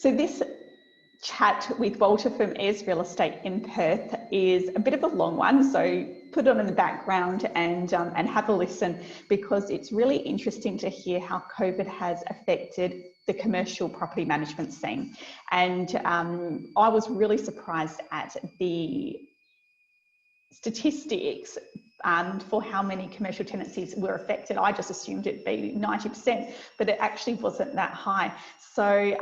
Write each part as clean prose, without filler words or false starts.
So this chat with Wouter from Ayers Real Estate in Perth is a bit of a long one, so put it on in the background and have a listen, because it's really interesting to hear how COVID has affected the commercial property management scene. And I was really surprised at the statistics for how many commercial tenancies were affected. I just assumed it'd be 90%, but it actually wasn't that high. So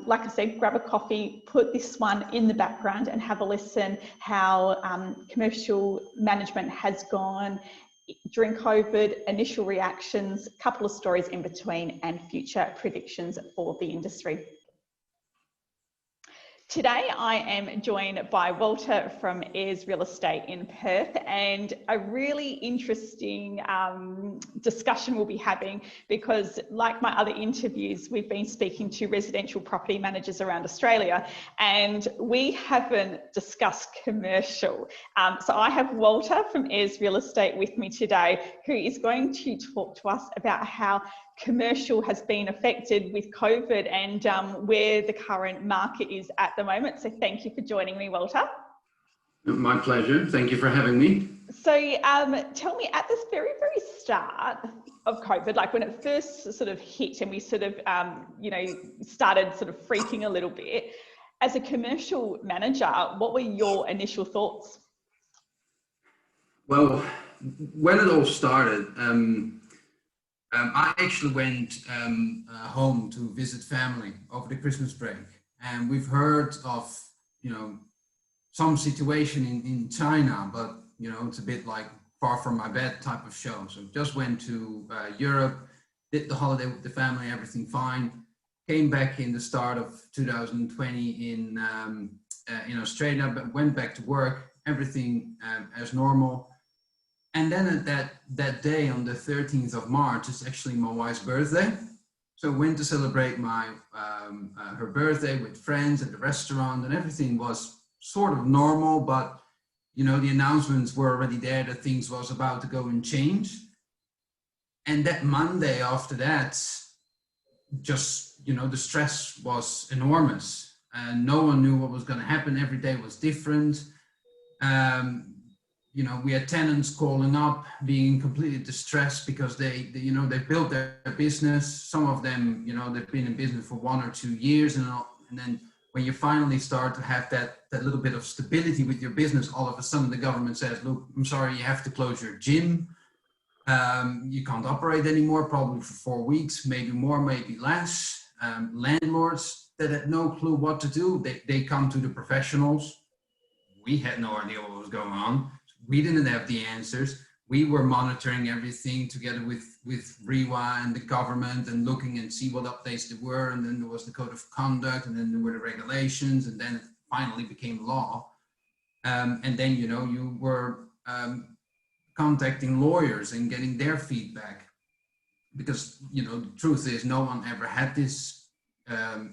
like I said, grab a coffee, put this one in the background and have a listen how commercial management has gone during COVID, initial reactions, a couple of stories in between, and future predictions for the industry. Today I am joined by Wouter from Ayers Real Estate in Perth, and a really interesting discussion we'll be having, because like my other interviews, we've been speaking to residential property managers around Australia and we haven't discussed commercial. So I have Wouter from Ayers Real Estate with me today, who is going to talk to us about how commercial has been affected with COVID and where the current market is at the moment. So thank you for joining me, Wouter. My pleasure. Thank you for having me. So tell me, at this very, very start of COVID, like when it first sort of hit and we sort of, started sort of freaking a little bit, as a commercial manager, what were your initial thoughts? Well, when it all started, I actually went home to visit family over the Christmas break, and we've heard of, some situation in China, but it's a bit like far from my bed type of show. So just went to Europe, did the holiday with the family, everything fine. Came back in the start of 2020 in Australia, but went back to work, everything as normal. And then at that day on the 13th of March, it's actually my wife's birthday. So I went to celebrate her birthday with friends at the restaurant, and everything was sort of normal, but the announcements were already there that things was about to go and change. And that Monday after that, just, the stress was enormous and no one knew what was going to happen. Every day was different. We had tenants calling up, being completely distressed because they built their business. Some of them, they've been in business for 1 or 2 years, and then when you finally start to have that little bit of stability with your business, all of a sudden the government says, look, I'm sorry, you have to close your gym. You can't operate anymore, probably for 4 weeks, maybe more, maybe less. Landlords that had no clue what to do, they come to the professionals. We had no idea what was going on. We didn't have the answers. We were monitoring everything together with REWA and the government and looking and see what updates there were. And then there was the code of conduct, and then there were the regulations, and then it finally became law. And then, you were contacting lawyers and getting their feedback, because, the truth is no one ever had this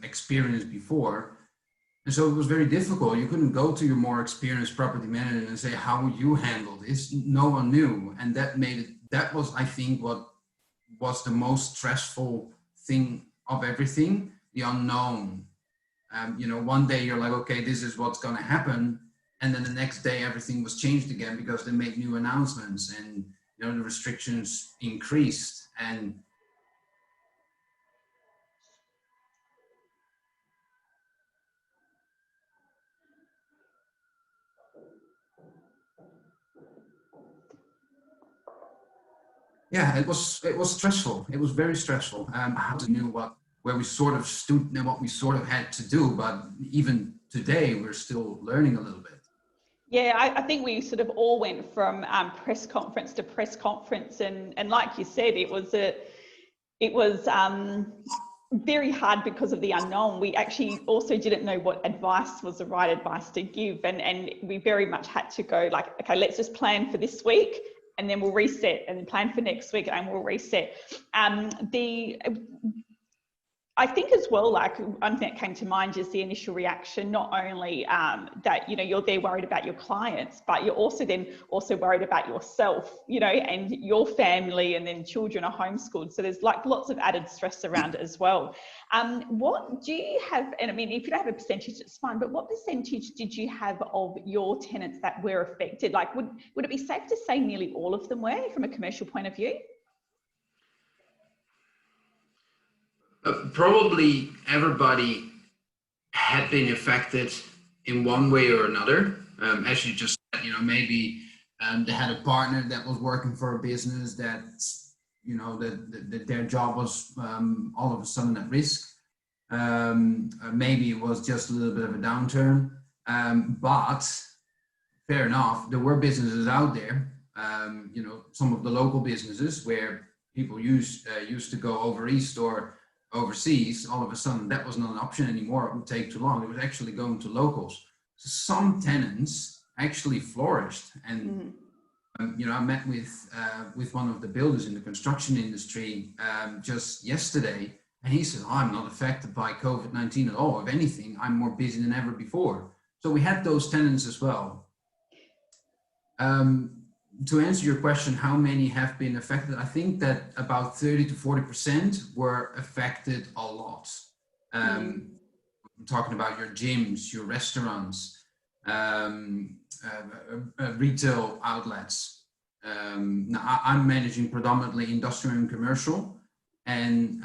experience before. And so it was very difficult. You couldn't go to your more experienced property manager and say, how would you handle this? No one knew. And that was, I think, what was the most stressful thing of everything, the unknown. One day you're like, okay, this is what's going to happen. And then the next day, everything was changed again because they made new announcements and, the restrictions increased. And yeah, it was stressful. It was very stressful. How to knew where we sort of stood and what we sort of had to do. But even today, we're still learning a little bit. Yeah, I think we sort of all went from press conference to press conference, and like you said, it was very hard because of the unknown. We actually also didn't know what advice was the right advice to give, and we very much had to go like, okay, let's just plan for this week, and then we'll reset, and then plan for next week, and we'll reset. I think as well, like one thing that came to mind is the initial reaction, not only that, you know, you're there worried about your clients, but you're also then also worried about yourself, you know, and your family, and then children are homeschooled. So there's like lots of added stress around it as well. What do you have, and I mean, if you don't have a percentage, it's fine, but what percentage did you have of your tenants that were affected? Like, would it be safe to say nearly all of them were from a commercial point of view? Probably everybody had been affected in one way or another. As you just said, you know, maybe they had a partner that was working for a business that, you know, that their job was all of a sudden at risk. Maybe it was just a little bit of a downturn. But fair enough, there were businesses out there, you know, some of the local businesses where people used to go over east or overseas. All of a sudden that was not an option anymore. It would take too long. It was actually going to locals. So some tenants actually flourished. And you know, I met with one of the builders in the construction industry just yesterday, and he said, I'm not affected by COVID-19 at all. If anything, I'm more busy than ever before. So we had those tenants as well. To answer your question, how many have been affected? I think that about 30 to 40% were affected a lot. I'm talking about your gyms, your restaurants, retail outlets. Now I'm managing predominantly industrial and commercial, and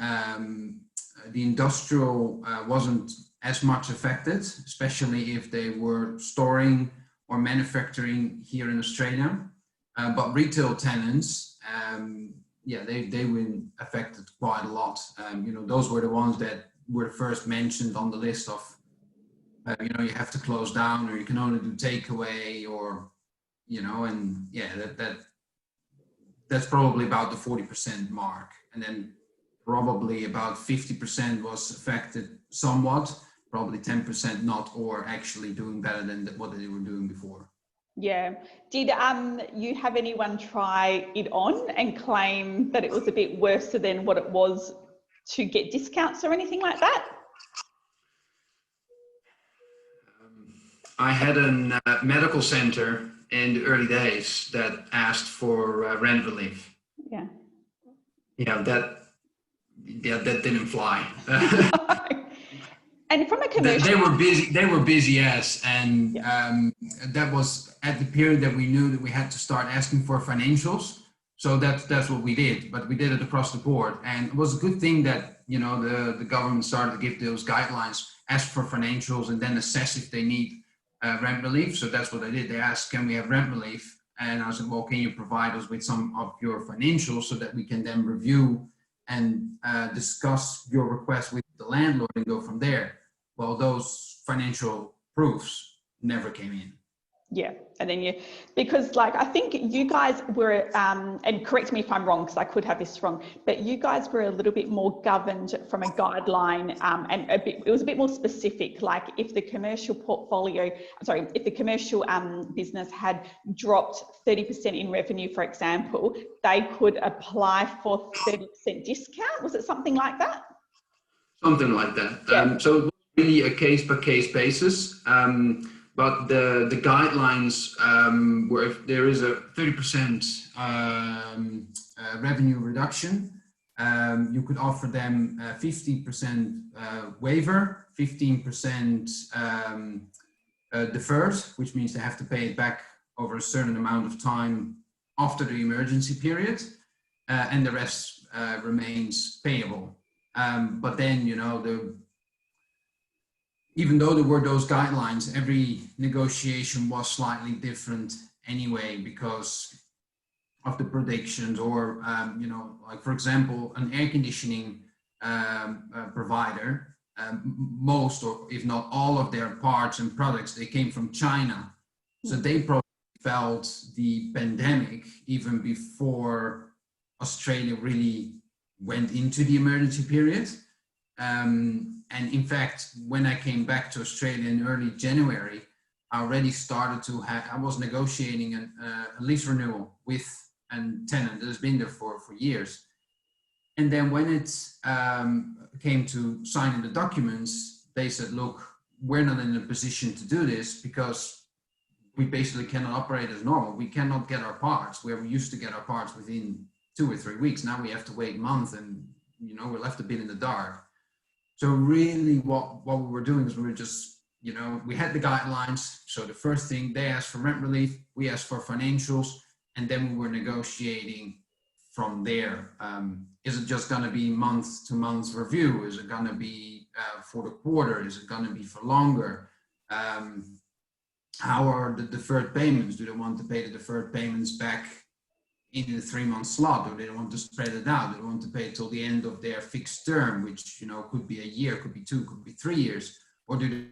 the industrial wasn't as much affected, especially if they were storing or manufacturing here in Australia. But retail tenants, yeah, they were affected quite a lot. You know, those were the ones that were first mentioned on the list of, you know, you have to close down, or you can only do takeaway, or, you know, and yeah, that's probably about the 40% mark. And then probably about 50% was affected somewhat, probably 10% not, or actually doing better than what they were doing before. Yeah. Did you have anyone try it on and claim that it was a bit worse than what it was to get discounts or anything like that? I had a medical center in the early days that asked for rent relief. Yeah. Yeah, that didn't fly. And from a commercial, they were busy as, and that was at the period that we knew that we had to start asking for financials. So that's what we did, but we did it across the board. And it was a good thing that, you know, the government started to give those guidelines, ask for financials, and then assess if they need rent relief. So that's what they did. They asked, can we have rent relief? And I said, well, can you provide us with some of your financials so that we can then review and discuss your request with the landlord and go from there. Well, those financial proofs never came in. Yeah, and then because like I think you guys were, and correct me if I'm wrong because I could have this wrong, but you guys were a little bit more governed from a guideline, and it was a bit more specific. Like if the commercial if the commercial business had dropped 30% in revenue, for example, they could apply for 30% discount. Was it something like that? Something like that. Yeah. So it was really a case-by-case basis. But the guidelines were if there is a 30% revenue reduction, you could offer them 50% waiver, 15% deferred, which means they have to pay it back over a certain amount of time after the emergency period, and the rest remains payable. But then, you know, even though there were those guidelines, every negotiation was slightly different anyway because of the predictions, or, you know, like for example, an air conditioning provider, most or if not all of their parts and products, they came from China. So they probably felt the pandemic even before Australia really went into the emergency period. And in fact, when I came back to Australia in early January, I already started to I was negotiating a lease renewal with a tenant that has been there for years. And then when it came to signing the documents, they said, look, we're not in a position to do this because we basically cannot operate as normal. We cannot get our parts where we used to get our parts within 2 or 3 weeks. Now we have to wait a month, and we're left a bit in the dark. So really what we were doing is we were just, we had the guidelines. So the first thing, they asked for rent relief, we asked for financials, and then we were negotiating from there. Is it just going to be month to month review? Is it going to be for the quarter? Is it going to be for longer? How are the deferred payments? Do they want to pay the deferred payments back in the 3-month slot, or do they want to spread it out? Do they want to pay till the end of their fixed term, which could be a year, could be 2, could be 3 years, or do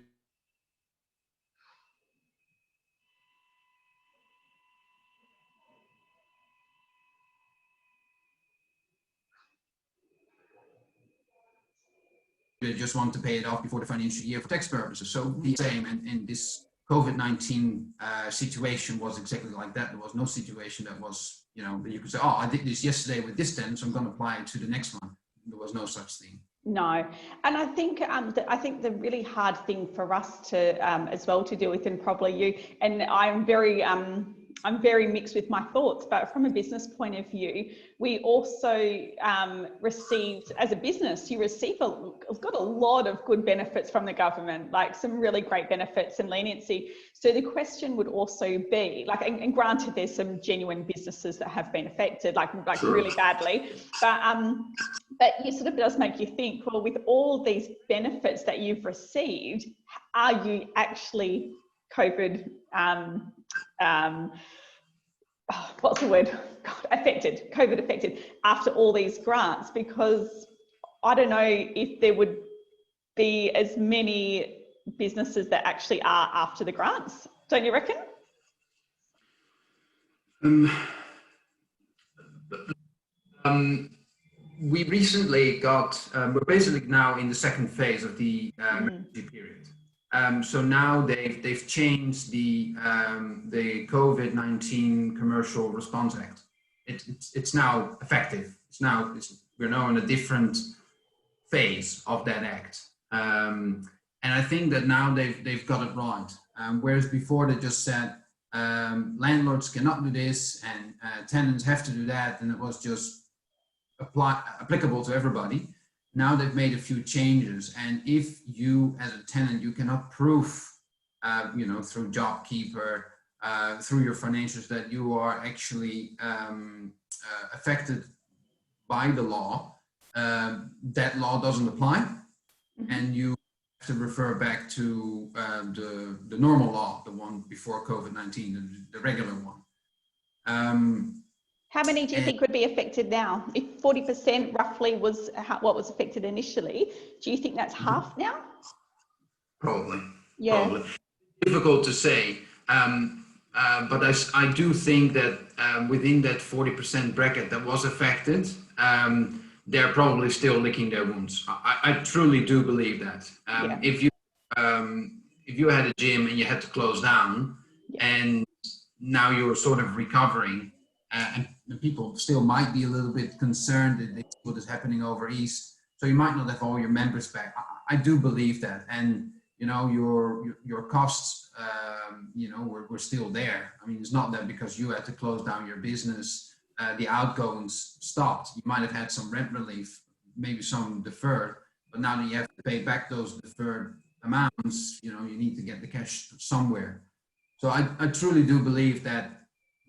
they just want to pay it off before the financial year for tax purposes? So the same, and this COVID-19 situation was exactly like that. There was no situation that was, that you could say, oh, I did this yesterday with this tenant, so I'm going to apply it to the next one. There was no such thing. No, and I think the really hard thing for us to as well to deal with, and probably you, and I'm very mixed with my thoughts, but from a business point of view, we also received, as a business, got a lot of good benefits from the government, like some really great benefits and leniency. So the question would also be, like, and granted, there's some genuine businesses that have been affected, like sure, really badly, but it sort of does make you think, well, with all these benefits that you've received, are you actually COVID what's the word? COVID affected after all these grants? Because I don't know if there would be as many businesses that actually are after the grants. Don't you reckon? We recently got, we're basically now in the second phase of the emergency period. So now they've changed the COVID-19 Commercial Response Act. It's now effective. We're now in a different phase of that act, and I think that now they've got it right. Whereas before they just said landlords cannot do this and tenants have to do that, and it was just applicable to everybody. Now they've made a few changes, and if you, as a tenant, you cannot prove, through JobKeeper, through your financials, that you are actually affected by the law, that law doesn't apply, and you have to refer back to the normal law, the one before COVID-19, the regular one. How many do you think would be affected now? If 40% roughly was what was affected initially, do you think that's half now? Probably. Yeah. Probably. Difficult to say, but I do think that within that 40% bracket that was affected, they're probably still licking their wounds. I truly do believe that. If you had a gym and you had to close down, and now you're sort of recovering, and people still might be a little bit concerned that what is happening over East. So you might not have all your members back. I do believe that, and your costs, were still there. I mean, it's not that because you had to close down your business, the outgoings stopped. You might have had some rent relief, maybe some deferred, but now that you have to pay back those deferred amounts, you need to get the cash somewhere. So I truly do believe that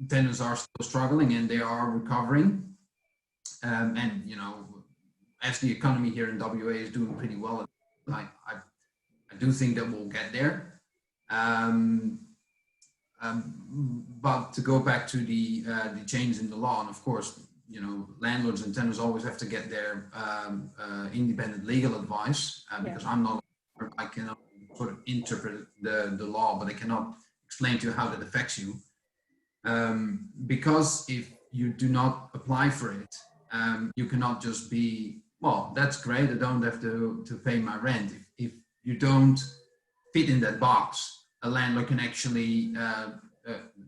tenants are still struggling and they are recovering, and as the economy here in WA is doing pretty well, I do think that we'll get there. But to go back to the change in the law, and of course, landlords and tenants always have to get their independent legal advice, because I cannot sort of interpret the law, but I cannot explain to you how that affects you. Because if you do not apply for it, you cannot just be, well, that's great, I don't have to pay my rent. If you don't fit in that box, a landlord can actually,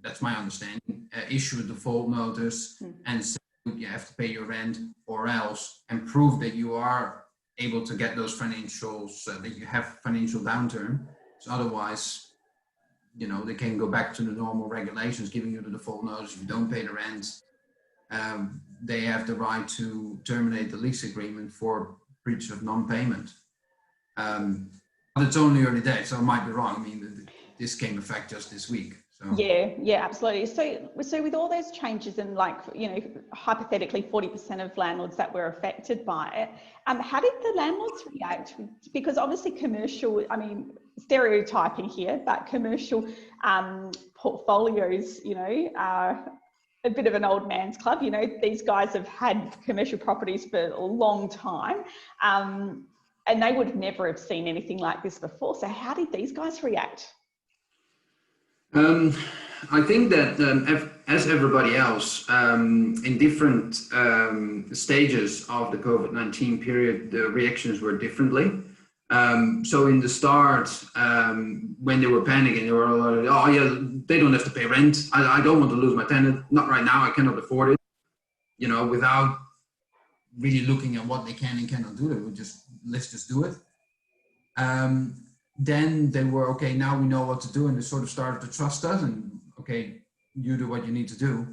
that's my understanding, issue a default notice and say, you have to pay your rent or else, and prove that you are able to get those financials, that you have financial downturn. So otherwise, you know, they can go back to the normal regulations, giving you the default notice. If you don't pay the rent, they have the right to terminate the lease agreement for breach of non-payment. But it's only early days, so it might be wrong. I mean, this came effect just this week. So. Yeah, absolutely. So with all those changes and, like, you know, hypothetically 40% of landlords that were affected by it, how did the landlords react? Because obviously commercial, I mean, stereotyping here, but commercial portfolios, you know, are a bit of an old man's club. You know, these guys have had commercial properties for a long time, and they would never have seen anything like this before. So how did these guys react? I think that as everybody else, in different stages of the COVID-19 period, the reactions were differently. So in the start, when they were panicking, they were all like, oh yeah, they don't have to pay rent. I don't want to lose my tenant. Not right now, I cannot afford it. You know, without really looking at what they can and cannot do, they would just, let's just do it. Then they were, okay, now we know what to do, and they sort of started to trust us, and okay, you do what you need to do.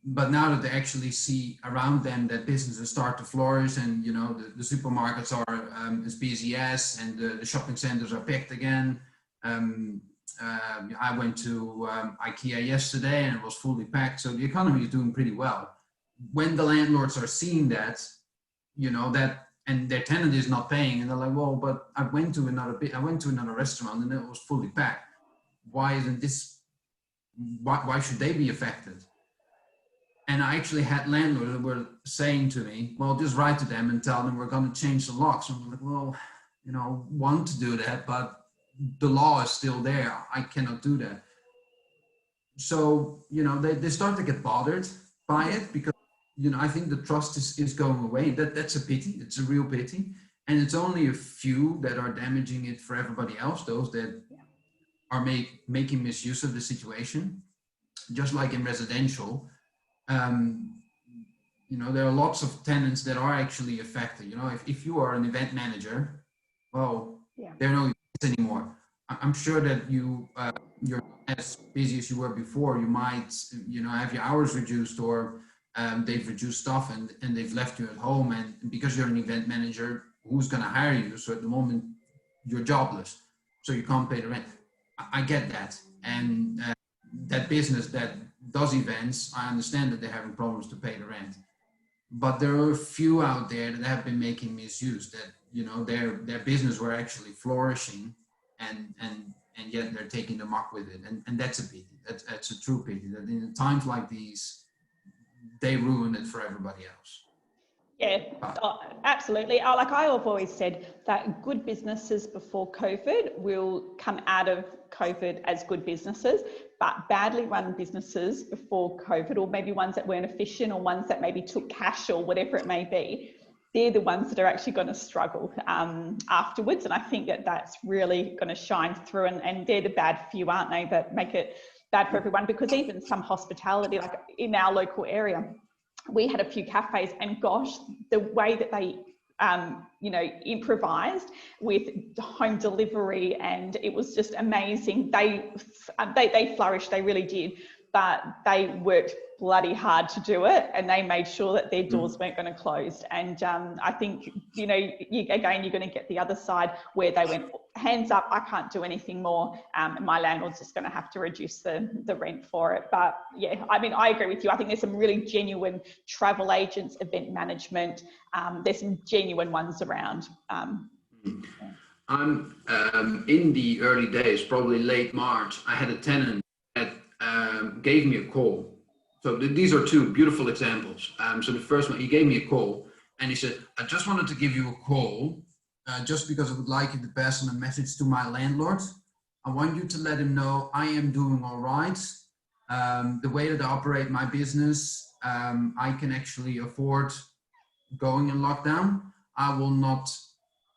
But now that they actually see around them that businesses start to flourish, and you know, the supermarkets are as busy as, and the shopping centers are packed again. I went to IKEA yesterday and it was fully packed, so the economy is doing pretty well. When the landlords are seeing that, you know, that, and their tenant is not paying, and they're like, well, but I went to another restaurant and it was fully packed. Why isn't this, why should they be affected? And I actually had landlords that were saying to me, well, just write to them and tell them we're going to change the locks. I'm like, well, you know, want to do that, but the law is still there. I cannot do that. So, you know, they start to get bothered by it, because, you know, I think the trust is going away. That's a pity. It's a real pity. And it's only a few that are damaging it for everybody else, those that are making misuse of the situation. Just like in residential, you know, there are lots of tenants that are actually affected. You know, if you are an event manager, well, there are no events anymore. I'm sure that you're as busy as you were before. You might, you know, have your hours reduced, or they've reduced stuff and they've left you at home. And because you're an event manager, who's going to hire you? So at the moment, you're jobless, so you can't pay the rent. I get that. And that business that does events, I understand that they're having problems to pay the rent. But there are a few out there that have been making misuse, that, you know, their business were actually flourishing, and yet they're taking the muck with it. And that's a pity. That's a true pity, that in times like these, they ruin it for everybody else. Yeah, absolutely. Like I've always said, that good businesses before COVID will come out of COVID as good businesses, but badly run businesses before COVID, or maybe ones that weren't efficient, or ones that maybe took cash or whatever it may be, they're the ones that are actually going to struggle afterwards. And I think that that's really going to shine through, and they're the bad few, aren't they, that make it bad for everyone. Because even some hospitality, like in our local area, we had a few cafes, and gosh, the way that they you know, improvised with home delivery, and it was just amazing. They flourished, they really did, but they worked bloody hard to do it, and they made sure that their doors weren't going to close. And I think, you know, you're going to get the other side, where they went, hands up, I can't do anything more, and my landlord's just going to have to reduce the rent for it. But yeah, I mean, I agree with you. I think there's some really genuine travel agents, event management, there's some genuine ones around. I'm in the early days, probably late March, I had a tenant that gave me a call. So these are two beautiful examples. So the first one, he gave me a call and he said, I just wanted to give you a call just because I would like you to pass on a message to my landlord. I want you to let him know I am doing all right. The way that I operate my business, I can actually afford going in lockdown. I will not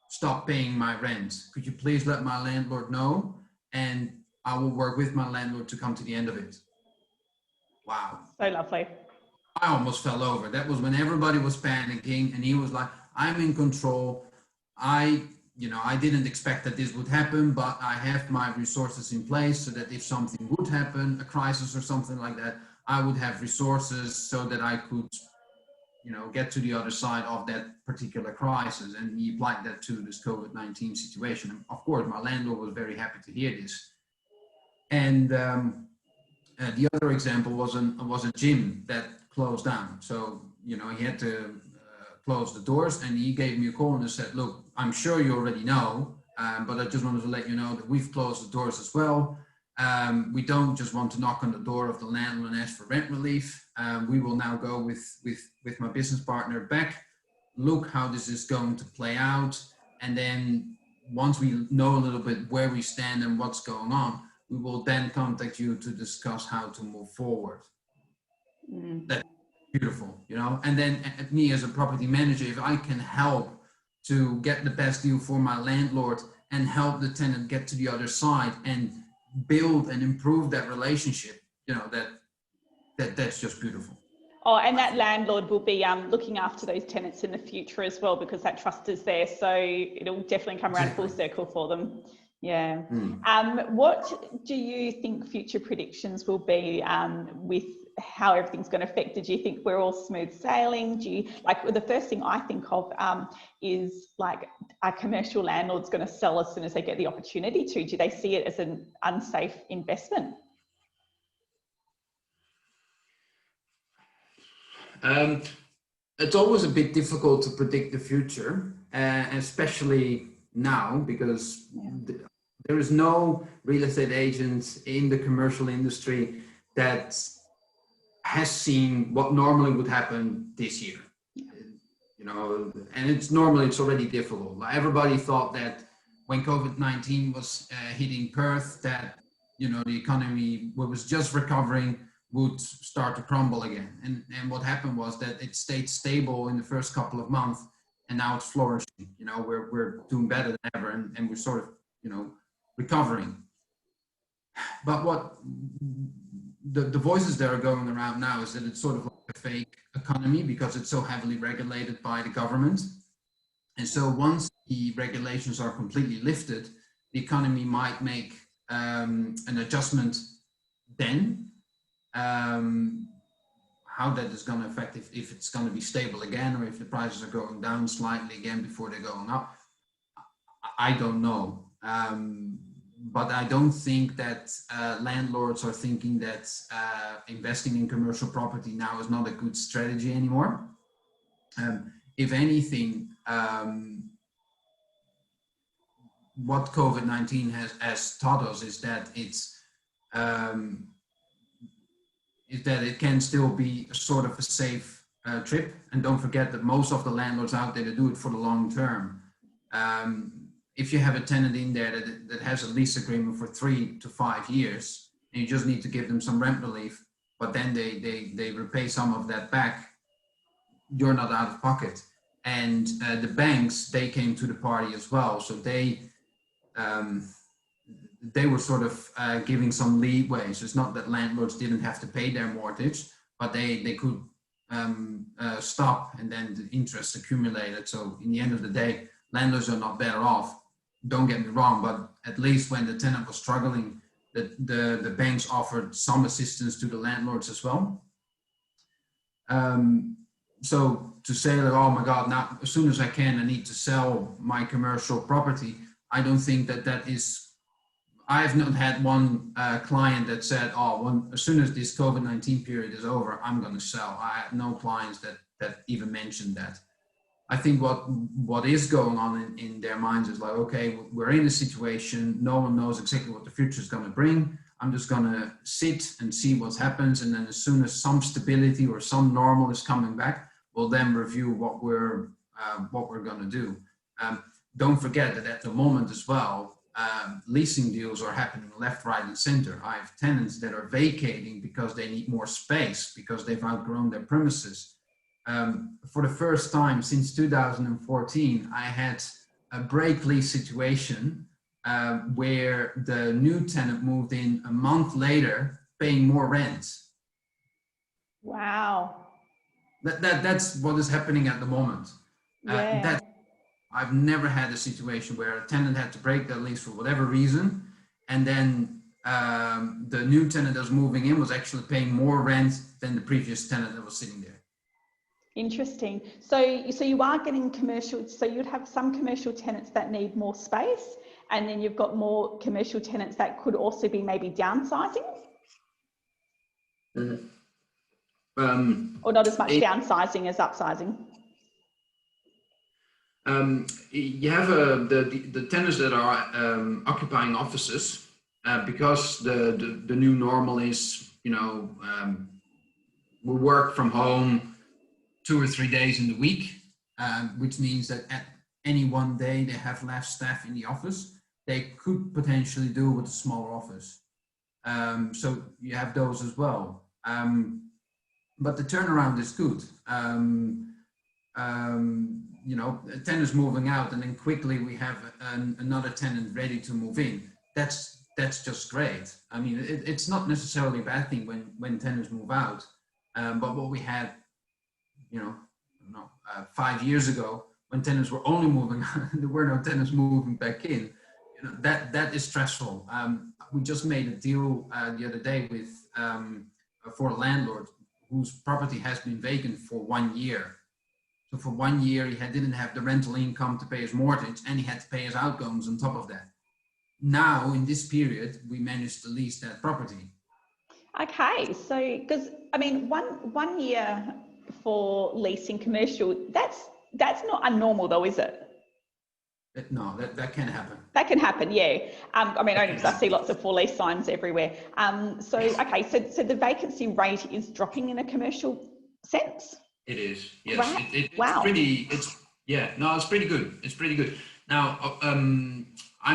stop paying my rent. Could you please let my landlord know? And I will work with my landlord to come to the end of it. Wow. So lovely. I almost fell over. That was when everybody was panicking, and he was like, I'm in control. I didn't expect that this would happen, but I have my resources in place so that if something would happen, a crisis or something like that, I would have resources so that I could, get to the other side of that particular crisis. And he applied that to this COVID-19 situation. And of course, my landlord was very happy to hear this. And the other example was a gym that closed down. So, he had to close the doors, and he gave me a call and said, look, I'm sure you already know, but I just wanted to let you know that we've closed the doors as well. We don't just want to knock on the door of the landlord and ask for rent relief. We will now go with my business partner back, look how this is going to play out. And then once we know a little bit where we stand and what's going on, we will then contact you to discuss how to move forward. That's beautiful, and then me as a property manager, if I can help to get the best deal for my landlord and help the tenant get to the other side and build and improve that relationship, that's just beautiful. Oh, and that landlord will be looking after those tenants in the future as well, because that trust is there. So it'll definitely come around full circle for them. Yeah. What do you think future predictions will be with how everything's going to affect it? Do you think we're all smooth sailing? Do you the first thing I think of is like, are commercial landlords going to sell as soon as they get the opportunity to? Do they see it as an unsafe investment? It's always a bit difficult to predict the future, especially now, because there is no real estate agent in the commercial industry that has seen what normally would happen this year. And it's already difficult. Like, everybody thought that when COVID-19 was hitting Perth, that the economy was just recovering, would start to crumble again. And what happened was that it stayed stable in the first couple of months, and now it's flourishing. We're doing better than ever, and we're sort of recovering. But what the voices that are going around now is that it's sort of like a fake economy, because it's so heavily regulated by the government. And so once the regulations are completely lifted, the economy might make an adjustment then. How that is going to affect, if it's going to be stable again, or if the prices are going down slightly again before they're going up, I don't know. But I don't think that landlords are thinking that investing in commercial property now is not a good strategy anymore. If anything, what COVID-19 has taught us is that it can still be a sort of a safe trip. And don't forget that most of the landlords out there, they do it for the long term. If you have a tenant in there that has a lease agreement for 3 to 5 years, and you just need to give them some rent relief, but then they repay some of that back, you're not out of pocket. And the banks, they came to the party as well. So they were sort of giving some leeway. So it's not that landlords didn't have to pay their mortgage, but they could stop, and then the interest accumulated. So in the end of the day, landlords are not better off. Don't get me wrong, but at least when the tenant was struggling, the banks offered some assistance to the landlords as well. So to say that, oh my God, now as soon as I can, I need to sell my commercial property, I don't think that is. I've not had one client that said, as soon as this COVID-19 period is over, I'm going to sell. I had no clients that even mentioned that. I think what is going on in their minds is like, okay, we're in a situation, no one knows exactly what the future is going to bring. I'm just going to sit and see what happens. And then as soon as some stability or some normal is coming back, we'll then review what we're going to do. Don't forget that at the moment as well, leasing deals are happening left, right, and center. I have tenants that are vacating because they need more space, because they've outgrown their premises. For the first time since 2014, I had a break lease situation where the new tenant moved in a month later, paying more rent. Wow. That's what is happening at the moment. Yeah. I've never had a situation where a tenant had to break their lease for whatever reason, and then the new tenant that was moving in was actually paying more rent than the previous tenant that was sitting there. Interesting. So you are getting commercial. So you'd have some commercial tenants that need more space, and then you've got more commercial tenants that could also be maybe downsizing. Or not as much downsizing as upsizing. You have the tenants that are occupying offices because the new normal is, we work from home 2 or 3 days in the week, which means that at any one day they have less staff in the office. They could potentially do with a smaller office. So you have those as well. But the turnaround is good. A tenant's moving out and then quickly we have another tenant ready to move in. That's just great. I mean, it's not necessarily a bad thing when tenants move out. But what we had, 5 years ago, when tenants were only moving out, there were no tenants moving back in. That is stressful. We just made a deal the other day with for a landlord whose property has been vacant for 1 year. So for 1 year, he didn't have the rental income to pay his mortgage, and he had to pay his outgoings on top of that. Now, in this period, we managed to lease that property. Okay, so because I mean, one year for leasing commercial, that's not unnormal though, is it? No, that can happen. That can happen, yeah. I mean, only because I see lots of for lease signs everywhere. So the vacancy rate is dropping in a commercial sense? It is, yes. Wow. It's pretty good. It's pretty good. Now, I'm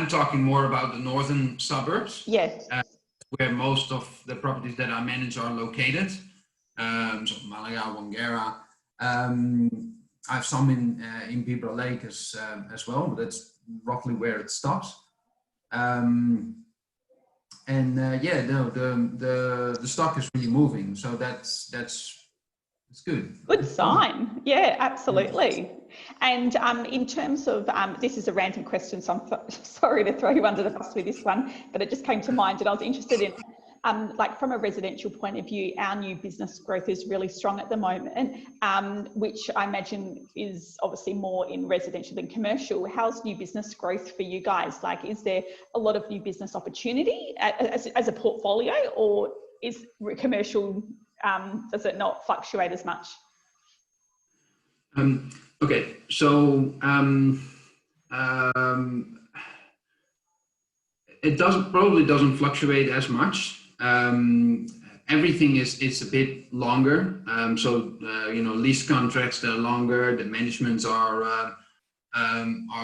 talking more about the northern suburbs. Yes. Where most of the properties that I manage are located. So Malaga, Wangara. I have some in Bibra Lake as well, but that's roughly where it stops. The stock is really moving, so that's good. Good sign. Yeah, absolutely. And in terms of, this is a random question, so I'm sorry to throw you under the bus with this one, but it just came to mind and I was interested in, like from a residential point of view, our new business growth is really strong at the moment, which I imagine is obviously more in residential than commercial. How's new business growth for you guys? Like, is there a lot of new business opportunity as a portfolio, or is commercial, does it not fluctuate as much? Okay, so it probably doesn't fluctuate as much. Everything is a bit longer. Lease contracts that are longer, the managements are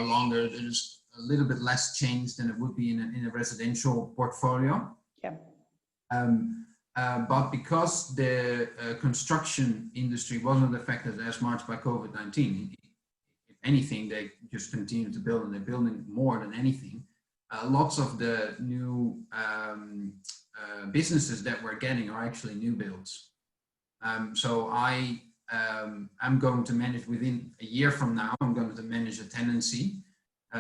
longer. There's a little bit less change than it would be in a residential portfolio. Yeah. But because the construction industry wasn't affected as much by COVID-19, if anything, they just continue to build, and they're building more than anything. Lots of the new businesses that we're getting are actually new builds. So I'm going to manage within a year from now, I'm going to manage a tenancy,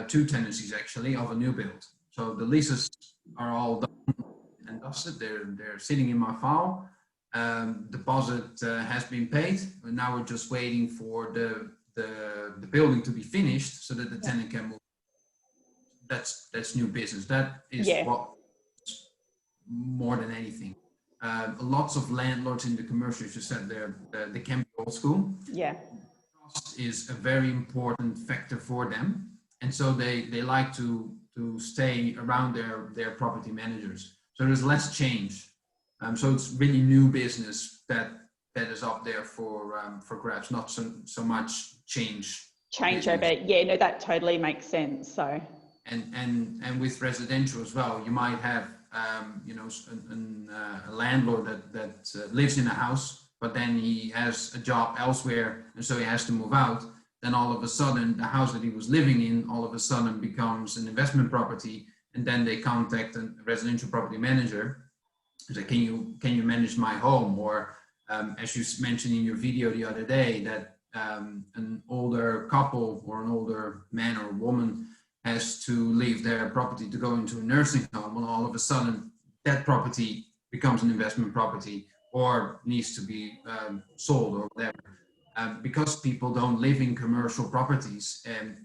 2 tenancies actually, of a new build. So the leases are all done and dusted. They're sitting in my file. Deposit has been paid, and now we're just waiting for the building to be finished so that the tenant can move. That's new business. That is what more than anything. Lots of landlords in the commercial, as you said, they can be old school. Yeah, cost is a very important factor for them, and so they like to stay around their property managers. So there's less change. So it's really new business that is up there for grabs, not so much change. Change over, yeah, no, that totally makes sense. So. And with residential as well, you might have a landlord that lives in a house, but then he has a job elsewhere, and so he has to move out. Then all of a sudden, the house that he was living in all of a sudden becomes an investment property, and then they contact a residential property manager and say, can you manage my home, or As you mentioned in your video the other day, that an older couple or an older man or woman has to leave their property to go into a nursing home, and all of a sudden that property becomes an investment property or needs to be sold or whatever. Because people don't live in commercial properties, and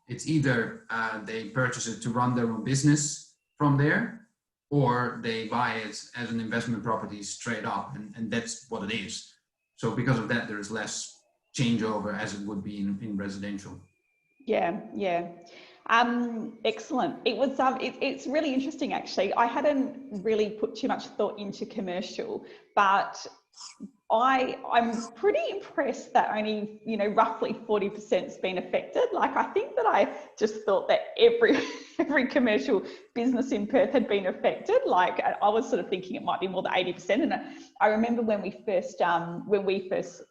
it's either they purchase it to run their own business from there, or they buy it as an investment property straight up, and that's what it is. So because of that, there is less changeover as it would be in residential. Yeah, yeah. Excellent. It was it's really interesting actually. I hadn't really put too much thought into commercial, but I'm pretty impressed that only, you know, roughly 40%'s been affected. Like, I think that I just thought that every commercial business in Perth had been affected. Like, I was sort of thinking it might be more than 80%. And I remember when we first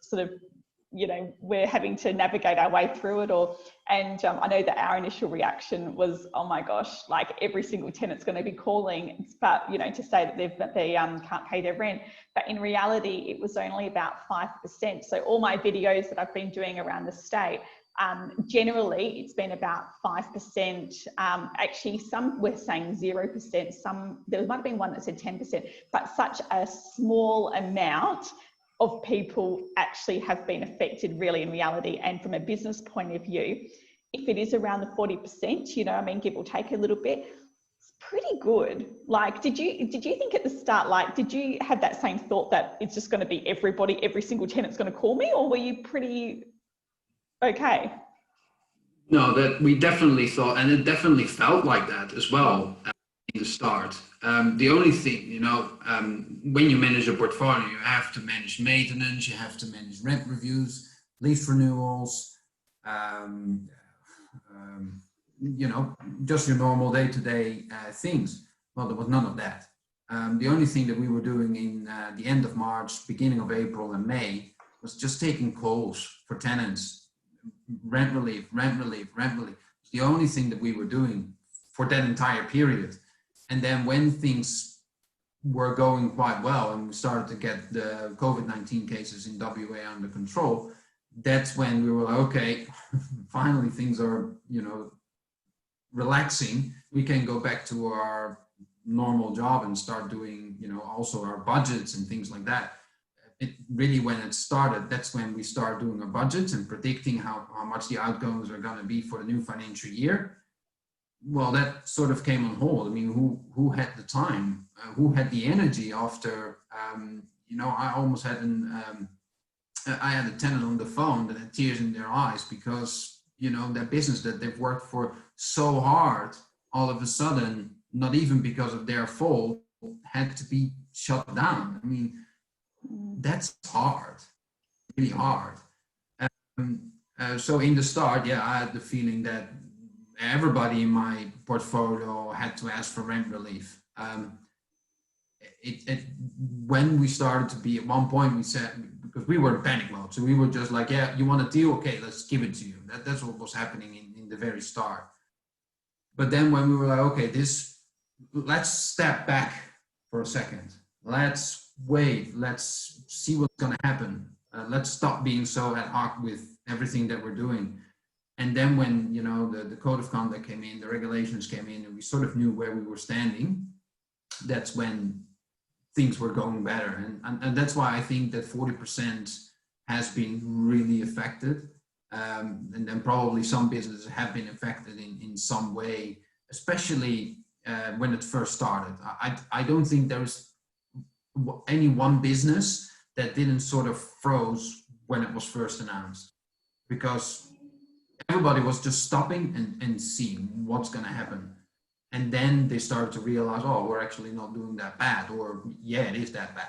sort of, you know, we're having to navigate our way through it all. And I know that our initial reaction was, oh my gosh, like every single tenant's going to be calling, but, you know, to say that they can't pay their rent. But in reality, it was only about 5%. So all my videos that I've been doing around the state, generally it's been about 5%. Actually, some were saying 0%. Some, there might have been one that said 10%, but such a small amount of people actually have been affected really in reality. And from a business point of view, if it is around the 40%, you know, I mean, give or take a little bit, it's pretty good. Like, did you think at the start, like, did you have that same thought that it's just going to be everybody, every single tenant's going to call me, or were you pretty okay? No, that we definitely thought, and it definitely felt like that as well in the start. The only thing, you know, when you manage a portfolio, you have to manage maintenance, you have to manage rent reviews, lease renewals, you know, just your normal day-to-day things. Well, there was none of that. The only thing that we were doing in the end of March, beginning of April and May was just taking calls for tenants, rent relief, rent relief, rent relief. It's the only thing that we were doing for that entire period. And then when things were going quite well and we started to get the COVID-19 cases in WA under control, that's when we were like, okay, finally things are, you know, relaxing. We can go back to our normal job and start doing, you know, also our budgets and things like that. It really, when it started, that's when we start doing our budgets and predicting how much the outgoings are going to be for the new financial year. Well, that sort of came on hold. I mean, who had the time? Who had the energy after, you know, I almost had I had a tenant on the phone that had tears in their eyes because, you know, their business that they've worked for so hard, all of a sudden, not even because of their fault, had to be shut down. I mean, that's hard, really hard. So in the start, yeah, I had the feeling that everybody in my portfolio had to ask for rent relief. When we started to be, at one point we said, because we were in panic mode, so we were just like, yeah, you want a deal? Okay, let's give it to you. That's what was happening in the very start. But then when we were like, okay, let's step back for a second. Let's wait, let's see what's gonna happen. Let's stop being so ad hoc with everything that we're doing. And then when, you know, the code of conduct came in, the regulations came in, and we sort of knew where we were standing, that's when things were going better. And that's why I think that 40% has been really affected. And then probably some businesses have been affected in some way, especially when it first started. I don't think there's any one business that didn't sort of froze when it was first announced, because everybody was just stopping and seeing what's going to happen. And then they started to realize, oh, we're actually not doing that bad, or yeah, it is that bad.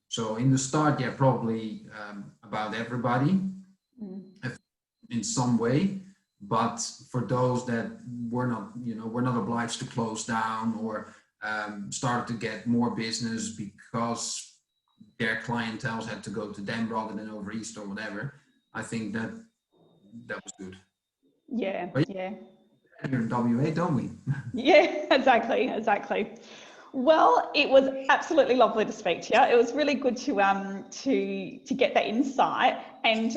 So in the start, yeah, probably about everybody in some way. But for those that were not, you know, were not obliged to close down or started to get more business because their clientele had to go to them rather than over East or whatever, I think that was good. Yeah, but yeah. Here in WA, don't we? Yeah, exactly. Well, it was absolutely lovely to speak to you. It was really good to get that insight and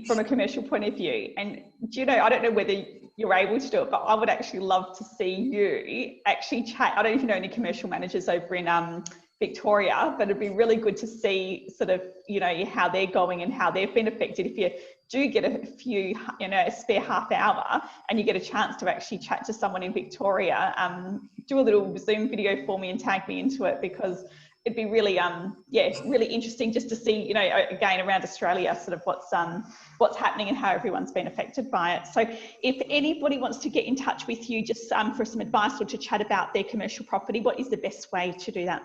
from a commercial point of view. And do you know, I don't know whether you're able to do it, but I would actually love to see you actually chat. I don't know if you know any commercial managers over in Victoria, but it'd be really good to see sort of, you know, how they're going and how they've been affected. If you do get a few, you know, a spare half hour and you get a chance to actually chat to someone in Victoria, do a little Zoom video for me and tag me into it, because it'd be really, yeah, really interesting just to see, you know, again, around Australia, sort of what's happening and how everyone's been affected by it. So if anybody wants to get in touch with you just for some advice or to chat about their commercial property, what is the best way to do that?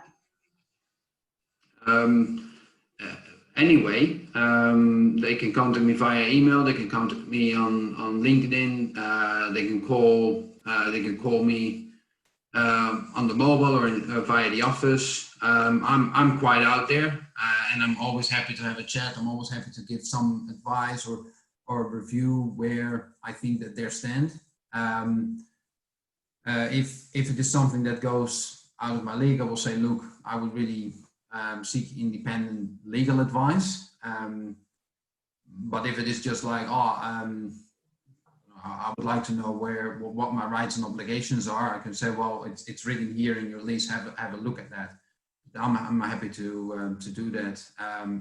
Anyway, they can contact me via email. They can contact me on LinkedIn. They can call me on the mobile or via the office. I'm quite out there, and I'm always happy to have a chat. I'm always happy to give some advice or review where I think that they stand. If it is something that goes out of my league, I will say, look, I would really seek independent legal advice. But if it is just like, I would like to know what my rights and obligations are, I can say, well, it's written here in your lease. Have a look at that. I'm happy to do that.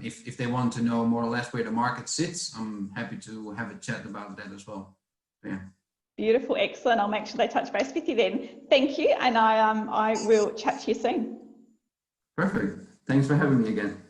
If they want to know more or less where the market sits, I'm happy to have a chat about that as well. Yeah. Beautiful, excellent. I'll make sure they touch base with you then. Thank you, and I will chat to you soon. Perfect. Thanks for having me again.